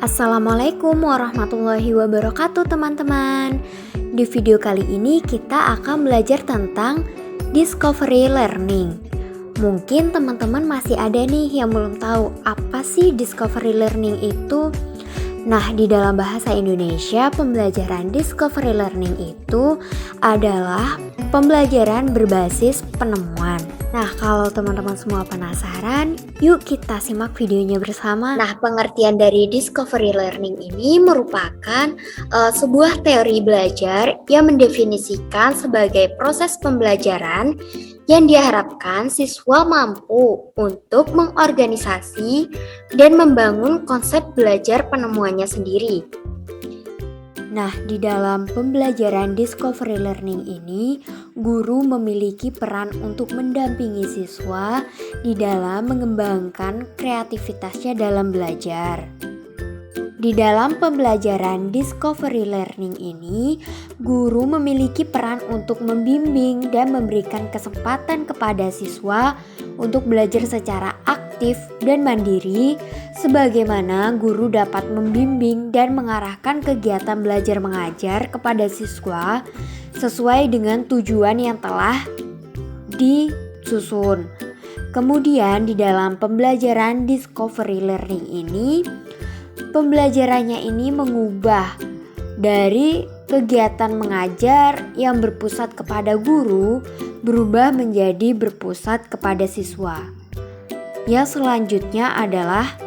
Assalamualaikum warahmatullahi wabarakatuh teman-teman. Di video kali ini kita akan belajar tentang discovery learning. Mungkin teman-teman masih ada nih yang belum tahu apa sih discovery learning itu. Nah, di dalam bahasa Indonesia, pembelajaran discovery learning itu adalah pembelajaran berbasis penemuan. Nah, kalau teman-teman semua penasaran, yuk kita simak videonya bersama. Nah, pengertian dari discovery learning ini merupakan sebuah teori belajar yang mendefinisikan sebagai proses pembelajaran yang diharapkan siswa mampu untuk mengorganisasi dan membangun konsep belajar penemuannya sendiri. Nah, di dalam pembelajaran discovery learning ini, guru memiliki peran untuk mendampingi siswa di dalam mengembangkan kreativitasnya dalam belajar. Di dalam pembelajaran discovery learning ini, guru memiliki peran untuk membimbing dan memberikan kesempatan kepada siswa untuk belajar secara aktif dan mandiri, sebagaimana guru dapat membimbing dan mengarahkan kegiatan belajar mengajar kepada siswa sesuai dengan tujuan yang telah disusun. Kemudian di dalam pembelajaran discovery learning ini, pembelajarannya ini mengubah dari kegiatan mengajar yang berpusat kepada guru berubah menjadi berpusat kepada siswa. Yang selanjutnya adalah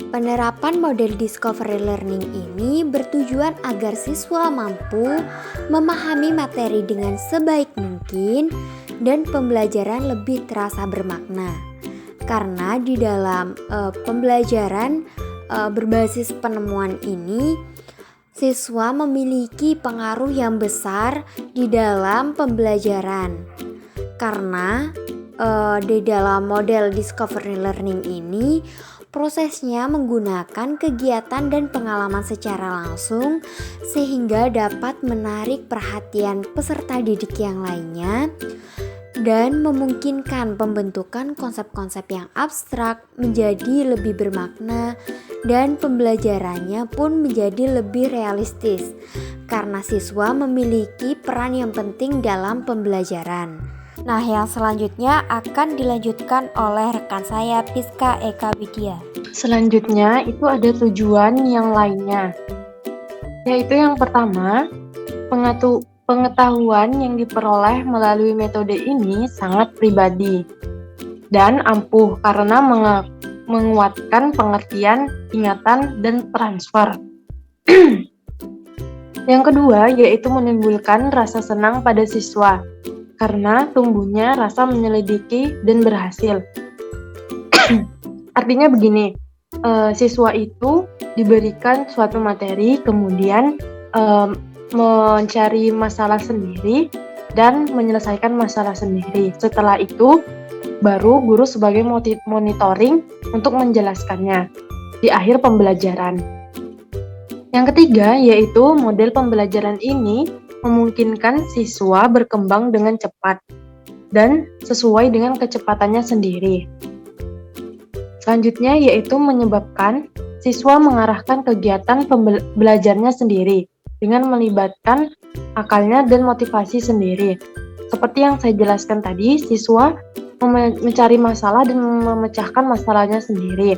penerapan model discovery learning ini bertujuan agar siswa mampu memahami materi dengan sebaik mungkin dan pembelajaran lebih terasa bermakna. Karena di dalam pembelajaran berbasis penemuan ini, siswa memiliki pengaruh yang besar di dalam pembelajaran. Karena di dalam model discovery learning ini, prosesnya menggunakan kegiatan dan pengalaman secara langsung sehingga dapat menarik perhatian peserta didik yang lainnya dan memungkinkan pembentukan konsep-konsep yang abstrak menjadi lebih bermakna dan pembelajarannya pun menjadi lebih realistis karena siswa memiliki peran yang penting dalam pembelajaran. Nah, yang selanjutnya akan dilanjutkan oleh rekan saya Piska Eka Widya. Selanjutnya itu ada tujuan yang lainnya, yaitu yang pertama, pengetahuan yang diperoleh melalui metode ini sangat pribadi dan ampuh karena menguatkan pengertian, ingatan, dan transfer. Yang kedua, yaitu menimbulkan rasa senang pada siswa karena tumbuhnya rasa menyelidiki dan berhasil. Artinya begini, siswa itu diberikan suatu materi, kemudian mencari masalah sendiri dan menyelesaikan masalah sendiri. Setelah itu, baru guru sebagai monitoring untuk menjelaskannya di akhir pembelajaran. Yang ketiga, yaitu model pembelajaran ini memungkinkan siswa berkembang dengan cepat dan sesuai dengan kecepatannya sendiri. Selanjutnya, yaitu menyebabkan siswa mengarahkan kegiatan belajarnya sendiri dengan melibatkan akalnya dan motivasi sendiri. Seperti yang saya jelaskan tadi, siswa mencari masalah dan memecahkan masalahnya sendiri.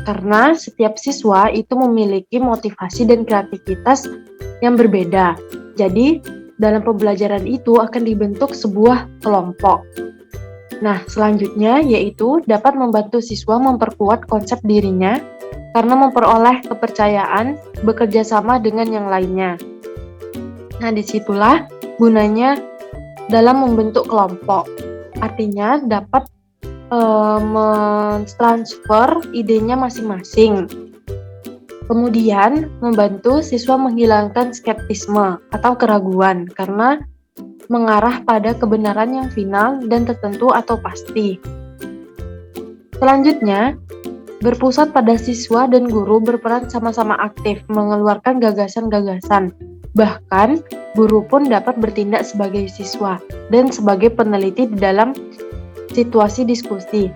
Karena setiap siswa itu memiliki motivasi dan kreativitas yang berbeda. Jadi, dalam pembelajaran itu akan dibentuk sebuah kelompok. Nah, selanjutnya yaitu dapat membantu siswa memperkuat konsep dirinya karena memperoleh kepercayaan bekerja sama dengan yang lainnya. Nah, disitulah gunanya dalam membentuk kelompok. Artinya dapat mentransfer idenya masing-masing. Kemudian membantu siswa menghilangkan skeptisme atau keraguan karena mengarah pada kebenaran yang final dan tertentu atau pasti. Selanjutnya, berpusat pada siswa dan guru berperan sama-sama aktif mengeluarkan gagasan-gagasan. Bahkan, guru pun dapat bertindak sebagai siswa dan sebagai peneliti di dalam situasi diskusi.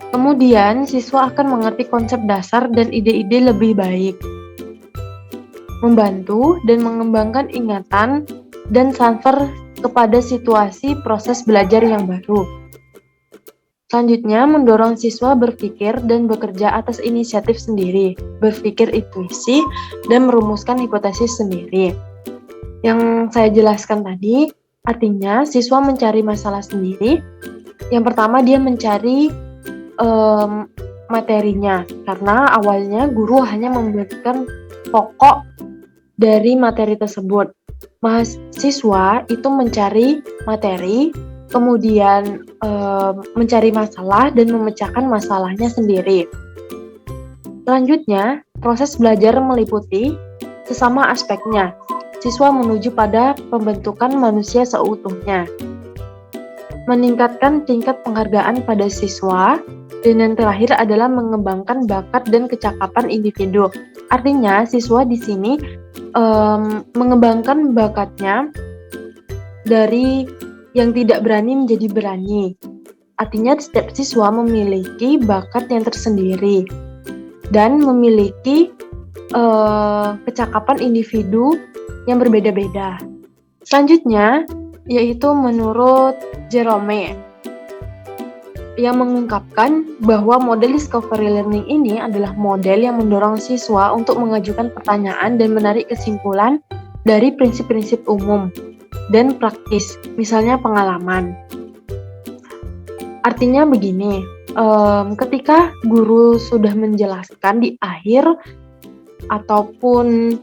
Kemudian, siswa akan mengerti konsep dasar dan ide-ide lebih baik, membantu dan mengembangkan ingatan dan transfer kepada situasi proses belajar yang baru. Selanjutnya, mendorong siswa berpikir dan bekerja atas inisiatif sendiri, berpikir intuisi, dan merumuskan hipotesis sendiri. Yang saya jelaskan tadi, artinya siswa mencari masalah sendiri. Yang pertama, dia mencari materinya, karena awalnya guru hanya memberikan pokok dari materi tersebut. Mahasiswa itu mencari materi, kemudian mencari masalah dan memecahkan masalahnya sendiri. Selanjutnya, proses belajar meliputi sesama aspeknya. Siswa menuju pada pembentukan manusia seutuhnya. Meningkatkan tingkat penghargaan pada siswa, dan yang terakhir adalah mengembangkan bakat dan kecakapan individu. Artinya, siswa di sini mengembangkan bakatnya dari yang tidak berani menjadi berani. Artinya setiap siswa memiliki bakat yang tersendiri dan memiliki kecakapan individu yang berbeda-beda. Selanjutnya, yaitu menurut Jerome, yang mengungkapkan bahwa model discovery learning ini adalah model yang mendorong siswa untuk mengajukan pertanyaan dan menarik kesimpulan dari prinsip-prinsip umum dan praktis, misalnya pengalaman. Artinya begini, ketika guru sudah menjelaskan di akhir ataupun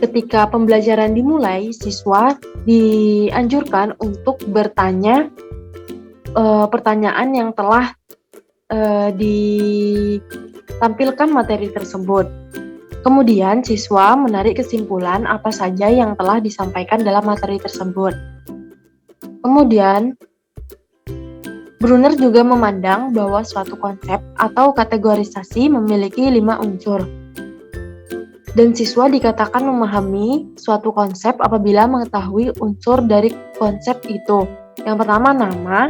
ketika pembelajaran dimulai, siswa dianjurkan untuk bertanya pertanyaan yang telah ditampilkan materi tersebut. Kemudian siswa menarik kesimpulan apa saja yang telah disampaikan dalam materi tersebut. Kemudian Brunner juga memandang bahwa suatu konsep atau kategorisasi memiliki 5 unsur. Dan siswa dikatakan memahami suatu konsep apabila mengetahui unsur dari konsep itu. Yang pertama, nama,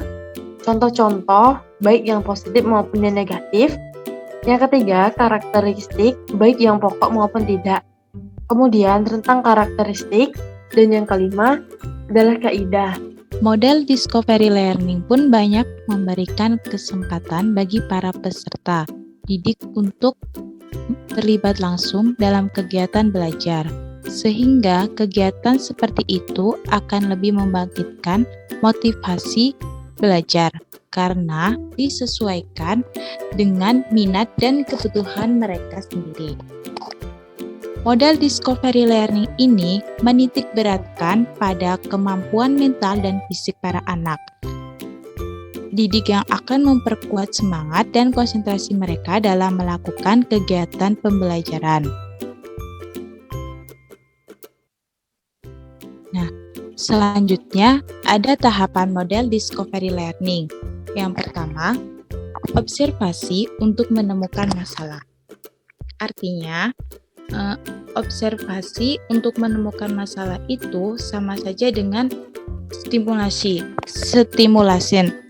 contoh-contoh, baik yang positif maupun yang negatif. Yang ketiga, karakteristik, baik yang pokok maupun tidak. Kemudian, tentang karakteristik. Dan yang kelima adalah kaidah. Model discovery learning pun banyak memberikan kesempatan bagi para peserta didik untuk terlibat langsung dalam kegiatan belajar, sehingga kegiatan seperti itu akan lebih membangkitkan motivasi belajar karena disesuaikan dengan minat dan kebutuhan mereka sendiri. Model discovery learning ini menitik beratkan pada kemampuan mental dan fisik para anak. Didik yang akan memperkuat semangat dan konsentrasi mereka dalam melakukan kegiatan pembelajaran. Nah, selanjutnya ada tahapan model discovery learning. Yang pertama, observasi untuk menemukan masalah. Artinya, observasi untuk menemukan masalah itu sama saja dengan stimulasi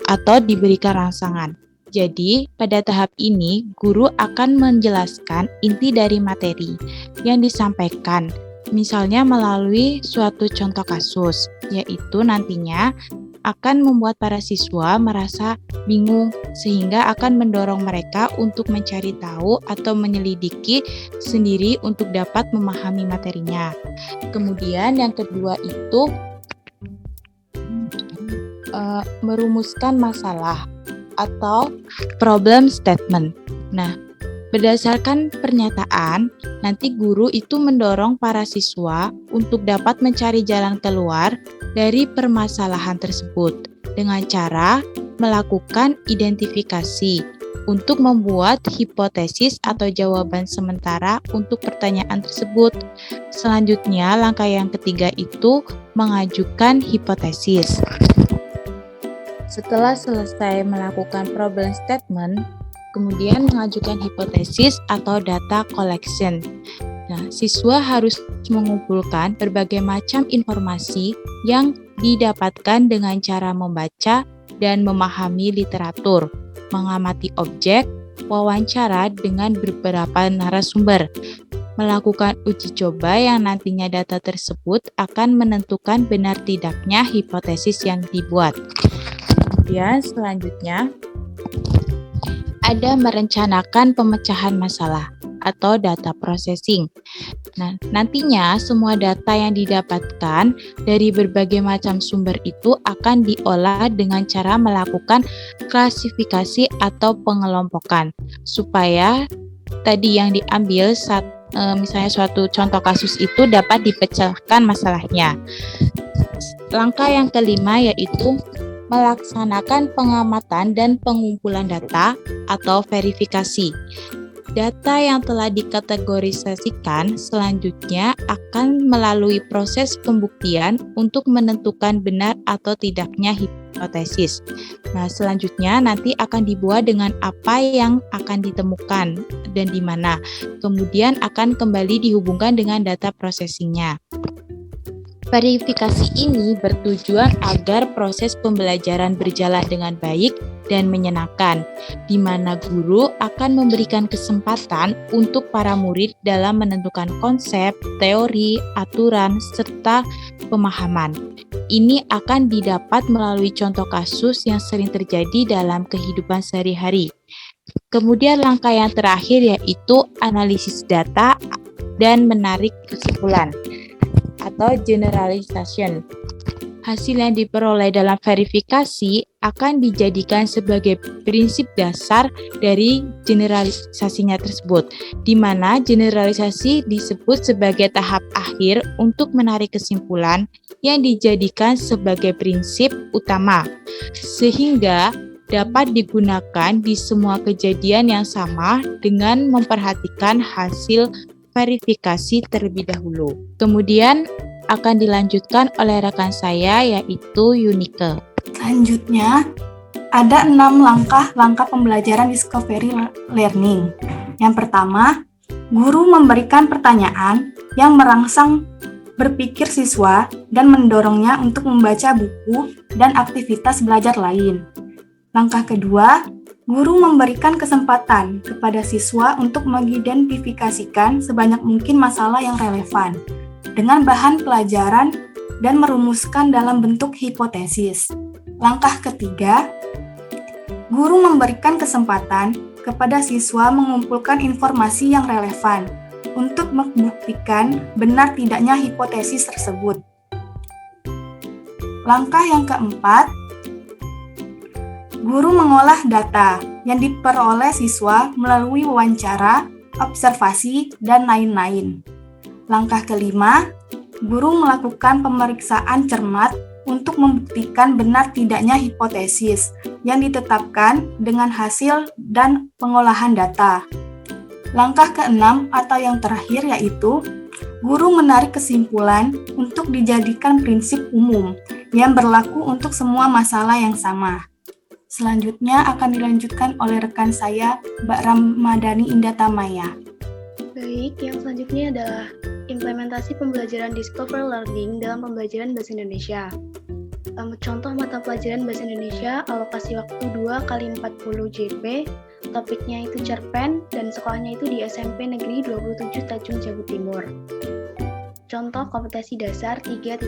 atau diberikan rangsangan. Jadi, pada tahap ini, guru akan menjelaskan inti dari materi yang disampaikan, misalnya melalui suatu contoh kasus, yaitu nantinya akan membuat para siswa merasa bingung sehingga akan mendorong mereka untuk mencari tahu atau menyelidiki sendiri untuk dapat memahami materinya. Kemudian yang kedua itu merumuskan masalah atau problem statement. Nah, berdasarkan pernyataan, nanti guru itu mendorong para siswa untuk dapat mencari jalan keluar dari permasalahan tersebut dengan cara melakukan identifikasi untuk membuat hipotesis atau jawaban sementara untuk pertanyaan tersebut. Selanjutnya, langkah yang ketiga itu mengajukan hipotesis. Setelah selesai melakukan problem statement, kemudian mengajukan hipotesis atau data collection. Nah, siswa harus mengumpulkan berbagai macam informasi yang didapatkan dengan cara membaca dan memahami literatur. mengamati objek, wawancara dengan beberapa narasumber, melakukan uji coba yang nantinya data tersebut akan menentukan benar tidaknya hipotesis yang dibuat. Kemudian selanjutnya ada merencanakan pemecahan masalah atau data processing. Nah, nantinya semua data yang didapatkan dari berbagai macam sumber itu akan diolah dengan cara melakukan klasifikasi atau pengelompokan supaya tadi yang diambil misalnya suatu contoh kasus itu dapat dipecahkan masalahnya. Langkah yang kelima yaitu melaksanakan pengamatan dan pengumpulan data atau verifikasi. Data yang telah dikategorisasikan selanjutnya akan melalui proses pembuktian untuk menentukan benar atau tidaknya hipotesis. Nah, selanjutnya nanti akan dibuat dengan apa yang akan ditemukan dan di mana. Kemudian akan kembali dihubungkan dengan data processing-nya. Verifikasi ini bertujuan agar proses pembelajaran berjalan dengan baik dan menyenangkan, di mana guru akan memberikan kesempatan untuk para murid dalam menentukan konsep, teori, aturan, serta pemahaman. Ini akan didapat melalui contoh kasus yang sering terjadi dalam kehidupan sehari-hari. Kemudian langkah yang terakhir yaitu analisis data dan menarik kesimpulan atau generalization. Hasil yang diperoleh dalam verifikasi akan dijadikan sebagai prinsip dasar dari generalisasinya tersebut, di mana generalisasi disebut sebagai tahap akhir untuk menarik kesimpulan yang dijadikan sebagai prinsip utama, sehingga dapat digunakan di semua kejadian yang sama dengan memperhatikan hasil verifikasi terlebih dahulu. Kemudian akan dilanjutkan oleh rekan saya yaitu Yunike. Selanjutnya, ada 6 langkah pembelajaran discovery learning. Yang pertama, guru memberikan pertanyaan yang merangsang berpikir siswa dan mendorongnya untuk membaca buku dan aktivitas belajar lain. Langkah kedua, guru memberikan kesempatan kepada siswa untuk mengidentifikasikan sebanyak mungkin masalah yang relevan dengan bahan pelajaran dan merumuskan dalam bentuk hipotesis. Langkah ketiga, guru memberikan kesempatan kepada siswa mengumpulkan informasi yang relevan untuk membuktikan benar tidaknya hipotesis tersebut. Langkah yang keempat, guru mengolah data yang diperoleh siswa melalui wawancara, observasi, dan lain-lain. Langkah kelima, guru melakukan pemeriksaan cermat untuk membuktikan benar tidaknya hipotesis yang ditetapkan dengan hasil dan pengolahan data. Langkah keenam atau yang terakhir yaitu, guru menarik kesimpulan untuk dijadikan prinsip umum yang berlaku untuk semua masalah yang sama. Selanjutnya akan dilanjutkan oleh rekan saya, Mbak Ramadhani Indatamaya. Baik, yang selanjutnya adalah implementasi pembelajaran Discover Learning dalam pembelajaran Bahasa Indonesia. Contoh mata pelajaran Bahasa Indonesia, alokasi waktu 2x40 JP, topiknya itu cerpen, dan sekolahnya itu di SMP Negeri 27 Tanjung Jabung Timur. Contoh kompetensi dasar 3.1,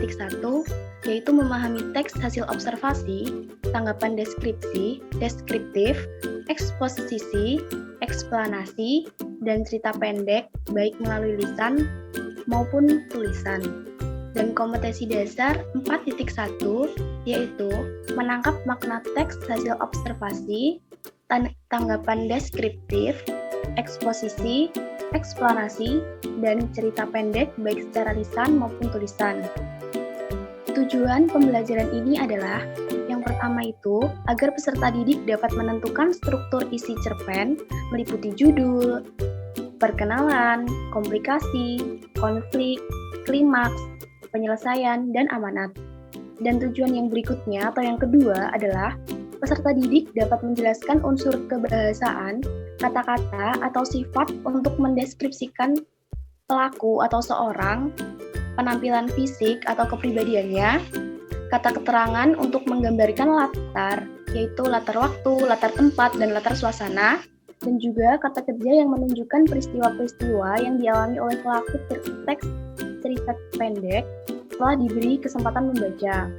yaitu memahami teks hasil observasi, tanggapan deskripsi, deskriptif, eksposisi, eksplanasi, dan cerita pendek, baik melalui lisan maupun tulisan. Dan kompetensi dasar 4.1, yaitu menangkap makna teks hasil observasi, tanggapan deskriptif, eksposisi, eksplanasi, dan cerita pendek baik secara lisan maupun tulisan. Tujuan pembelajaran ini adalah yang pertama itu agar peserta didik dapat menentukan struktur isi cerpen meliputi judul, perkenalan, komplikasi, konflik, klimaks, penyelesaian, dan amanat. Dan tujuan yang berikutnya atau yang kedua adalah peserta didik dapat menjelaskan unsur kebahasaan, kata-kata atau sifat untuk mendeskripsikan pelaku atau seorang, penampilan fisik atau kepribadiannya, Kata keterangan untuk menggambarkan latar, yaitu latar waktu, latar tempat, dan latar suasana, dan juga kata kerja yang menunjukkan peristiwa-peristiwa yang dialami oleh pelaku teks cerita pendek setelah diberi kesempatan membaca.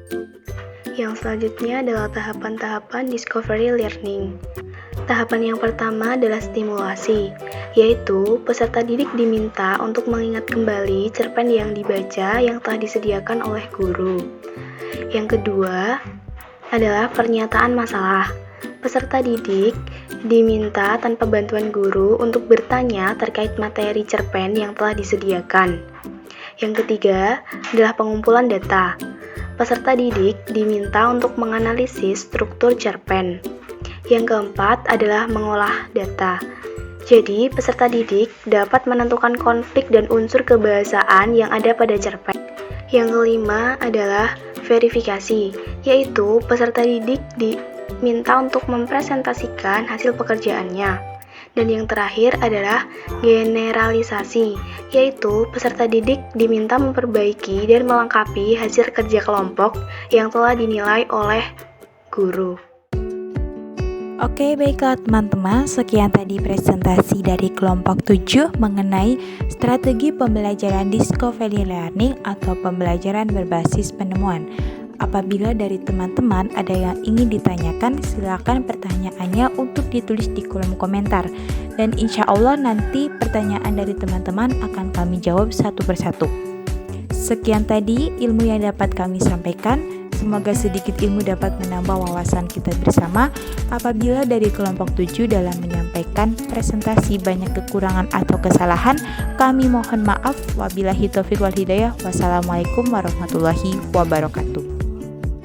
Yang selanjutnya adalah tahapan-tahapan discovery learning. Tahapan yang pertama adalah stimulasi, yaitu peserta didik diminta untuk mengingat kembali cerpen yang dibaca yang telah disediakan oleh guru. Yang kedua adalah pernyataan masalah. Peserta didik diminta tanpa bantuan guru untuk bertanya terkait materi cerpen yang telah disediakan. Yang ketiga adalah pengumpulan data. Peserta didik diminta untuk menganalisis struktur cerpen. Yang keempat adalah mengolah data. Jadi, peserta didik dapat menentukan konflik dan unsur kebahasaan yang ada pada cerpen. Yang kelima adalah verifikasi, yaitu peserta didik diminta untuk mempresentasikan hasil pekerjaannya. Dan yang terakhir adalah generalisasi, yaitu peserta didik diminta memperbaiki dan melengkapi hasil kerja kelompok yang telah dinilai oleh guru. Oke, baiklah teman-teman, sekian tadi presentasi dari kelompok 7 mengenai strategi pembelajaran discovery learning atau pembelajaran berbasis penemuan. Apabila dari teman-teman ada yang ingin ditanyakan, silakan pertanyaannya untuk ditulis di kolom komentar. Dan insya Allah nanti pertanyaan dari teman-teman akan kami jawab satu persatu. Sekian tadi ilmu yang dapat kami sampaikan. Semoga sedikit ilmu dapat menambah wawasan kita bersama. Apabila dari kelompok 7 dalam menyampaikan presentasi banyak kekurangan atau kesalahan, kami mohon maaf. Wabillahi taufiq wal hidayah. Wassalamualaikum warahmatullahi wabarakatuh.